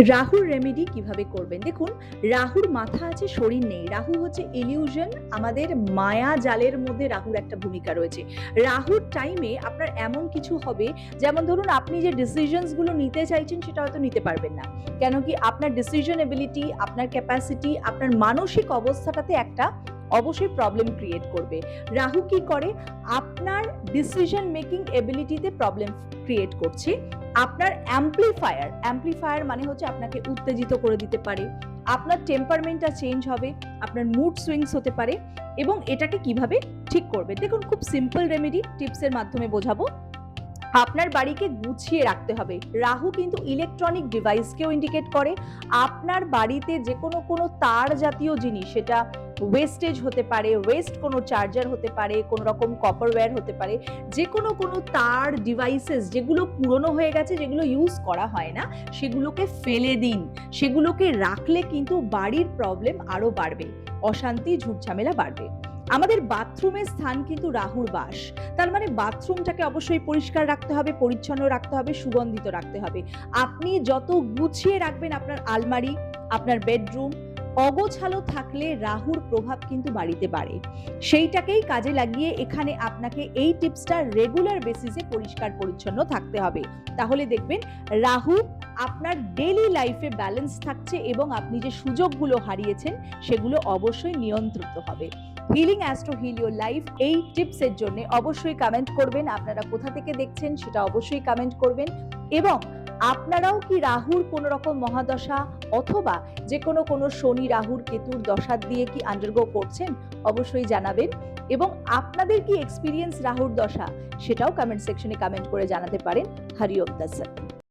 রাহুর রেমেডি কিভাবে করবেন? দেখুন, রাহুর মাথা আছে, শরীর নেই। রাহু হচ্ছে ইলিউশন, আমাদের মায়া জালের মধ্যে রাহুর একটা ভূমিকা রয়েছে। রাহুর টাইমে আপনার এমন কিছু হবে, যেমন ধরুন আপনি যে ডিসিশনস গুলো নিতে চাইছেন সেটা হয়তো নিতে পারবেন না। কেন কি আপনার ডিসিশন এবিলিটি, আপনার ক্যাপাসিটি, আপনার মানসিক অবস্থাটাতে একটা অবশ্যই প্রবলেম ক্রিয়েট করবে। রাহু কি করে? আপনার ডিসিশন মেকিং এবিলিটিতে প্রবলেম ক্রিয়েট করছে। আপনার অ্যাম্প্লিফায়ার মানে হচ্ছে আপনাকে উত্তেজিত করে দিতে পারে, আপনার টেম্পারমেন্টটা চেঞ্জ হবে, আপনার মুড সুইংস হতে পারে। এবং এটাকে কিভাবে ঠিক করবে, দেখুন খুব সিম্পল রেমেডি টিপসের মাধ্যমে বোঝাবো। আপনার বাড়িকে গুছিয়ে রাখতে হবে। রাহু কিন্তু ইলেকট্রনিক ডিভাইসকেও ইন্ডিকেট করে। আপনার বাড়িতে যে কোনো তার জাতীয় জিনিস, সেটা ওয়েস্টেজ হতে পারে, ওয়েস্ট কোনো চার্জার হতে পারে, কোনো রকম কপারওয়্যার হতে পারে, যে কোনো তার ডিভাইসেস যেগুলো পুরনো হয়ে গেছে, যেগুলো ইউজ করা হয় না, সেগুলোকে ফেলে দিন। সেগুলোকে রাখলে কিন্তু বাড়ির প্রবলেম আরো বাড়বে, অশান্তি ঝুটঝামেলা বাড়বে। আমাদের বাথরুমের স্থান কিন্তু রাহুর বাস। তার মানে বাথরুমটাকে অবশ্যই পরিষ্কার রাখতে হবে, পরিচ্ছন্ন রাখতে হবে, সুগন্ধিত রাখতে হবে। আপনি যত গুছিয়ে রাখবেন আপনার আলমারি, আপনার বেডরুম, অগোছালো থাকলে রাহুর প্রভাব কিন্তু বাড়িতে বাড়ে। সেইটাকেই কাজে লাগিয়ে এখানে আপনাকে এই টিপসটা রেগুলার বেসিসে পরিষ্কার পরিচ্ছন্ন থাকতে হবে। তাহলে দেখবেন রাহু আপনার ডেইলি লাইফে ব্যালেন্স থাকছে এবং আপনি যে সুযোগগুলো হারিয়েছেন সেগুলো অবশ্যই নিয়ন্ত্রিত হবে। Healing astro heal your life এই টিপসের জন্য অবশ্যই কমেন্ট করবেন। আপনারা কোথা থেকে দেখছেন সেটা অবশ্যই কমেন্ট করবেন। এবং আপনারাও কি রাহুর কোনো রকম মহাদশা অথবা যে কোনো শনি রাহুর কেতুর দশা দিয়ে কি আন্ডারগো করছেন, অবশ্যই জানাবেন। এবং আপনাদের কি এক্সপিরিয়েন্স রাহুর দশা, সেটাও কমেন্ট সেকশনে কমেন্ট করে জানাতে পারেন। হরি ওম তৎসৎ।